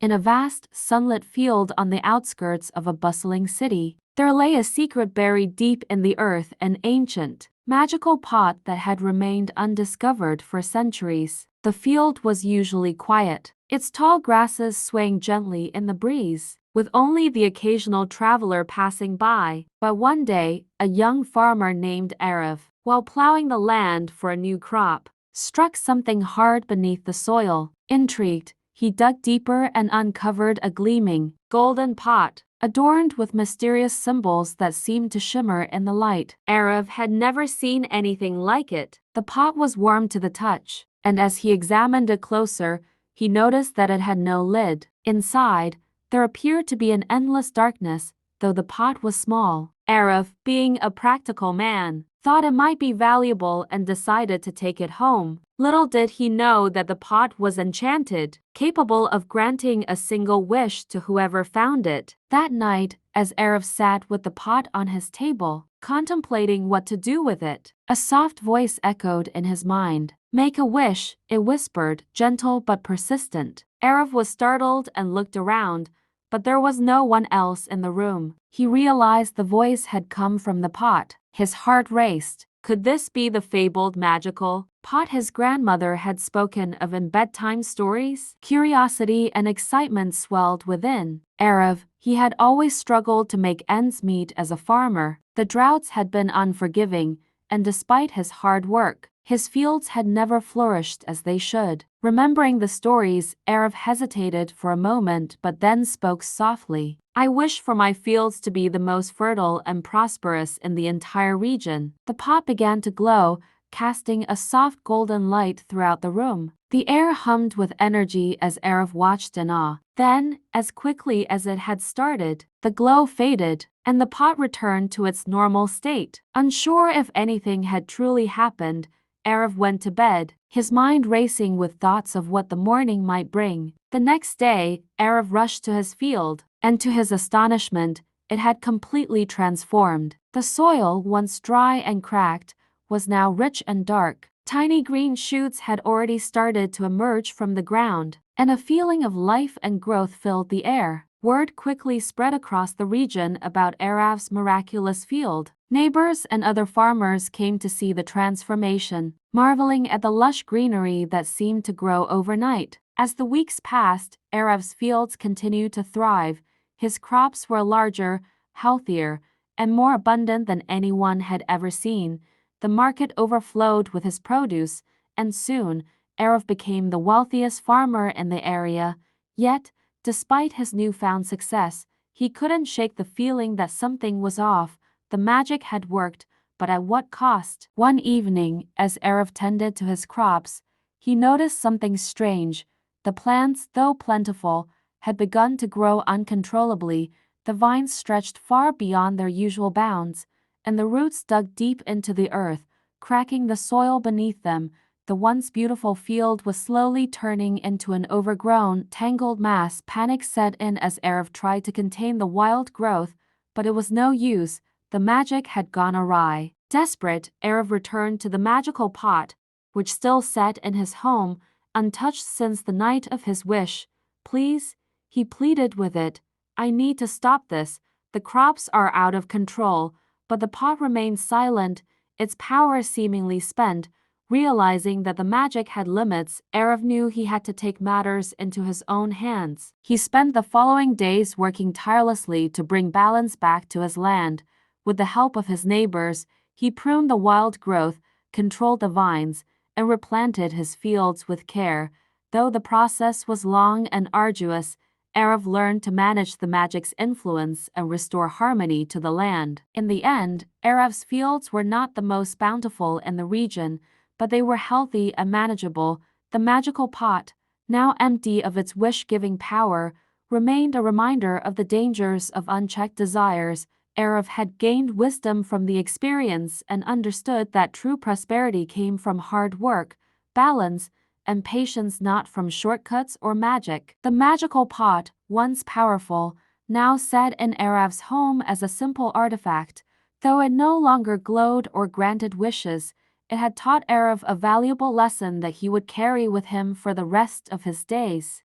In a vast, sunlit field on the outskirts of a bustling city, there lay a secret buried deep in the earth, an ancient, magical pot that had remained undiscovered for centuries. The field was usually quiet, its tall grasses swaying gently in the breeze, with only the occasional traveler passing by. But one day, a young farmer named Aarav, while plowing the land for a new crop, struck something hard beneath the soil. Intrigued, he dug deeper and uncovered a gleaming, golden pot, adorned with mysterious symbols that seemed to shimmer in the light. Aarav had never seen anything like it. The pot was warm to the touch, and as he examined it closer, he noticed that it had no lid. Inside, there appeared to be an endless darkness, though the pot was small. Aarav, being a practical man, thought it might be valuable and decided to take it home. Little did he know that the pot was enchanted, capable of granting a single wish to whoever found it. That night, as Aarav sat with the pot on his table, contemplating what to do with it, a soft voice echoed in his mind. "Make a wish," it whispered, gentle but persistent. Aarav was startled and looked around, but there was no one else in the room. He realized the voice had come from the pot. His heart raced. Could this be the fabled magical pot his grandmother had spoken of in bedtime stories? Curiosity and excitement swelled within Aarav. He had always struggled to make ends meet as a farmer. The droughts had been unforgiving, and despite his hard work, his fields had never flourished as they should. Remembering the stories, Aarav hesitated for a moment but then spoke softly. "I wish for my fields to be the most fertile and prosperous in the entire region." The pot began to glow, casting a soft golden light throughout the room. The air hummed with energy as Aarav watched in awe. Then, as quickly as it had started, the glow faded, and the pot returned to its normal state. Unsure if anything had truly happened, Aarav went to bed, his mind racing with thoughts of what the morning might bring. The next day, Aarav rushed to his field, and to his astonishment, it had completely transformed. The soil, once dry and cracked, was now rich and dark. Tiny green shoots had already started to emerge from the ground, and a feeling of life and growth filled the air. Word quickly spread across the region about Aarav's miraculous field. Neighbors and other farmers came to see the transformation, marveling at the lush greenery that seemed to grow overnight. As the weeks passed, Aarav's fields continued to thrive. His crops were larger, healthier, and more abundant than anyone had ever seen. The market overflowed with his produce, and soon Aarav became the wealthiest farmer in the area. Yet, despite his newfound success, he couldn't shake the feeling that something was off. The magic had worked, but at what cost? One evening, as Aarav tended to his crops, he noticed something strange. The plants, though plentiful, had begun to grow uncontrollably. The vines stretched far beyond their usual bounds, and the roots dug deep into the earth, cracking the soil beneath them. The once beautiful field was slowly turning into an overgrown, tangled mass. Panic set in as Aarav tried to contain the wild growth, but it was no use. The magic had gone awry. Desperate, Aarav returned to the magical pot, which still sat in his home, untouched since the night of his wish. "Please," he pleaded with it, "I need to stop this. The crops are out of control." But the pot remained silent, its power seemingly spent. Realizing that the magic had limits, Aarav knew he had to take matters into his own hands. He spent the following days working tirelessly to bring balance back to his land. With the help of his neighbors, he pruned the wild growth, controlled the vines, and replanted his fields with care. Though the process was long and arduous, Aarav learned to manage the magic's influence and restore harmony to the land. In the end, Aarav's fields were not the most bountiful in the region, but they were healthy and manageable. The magical pot, now empty of its wish-giving power, remained a reminder of the dangers of unchecked desires. Aarav had gained wisdom from the experience and understood that true prosperity came from hard work, balance, and patience, not from shortcuts or magic. The magical pot, once powerful, now sat in Aarav's home as a simple artifact. Though it no longer glowed or granted wishes, it had taught Aarav a valuable lesson that he would carry with him for the rest of his days.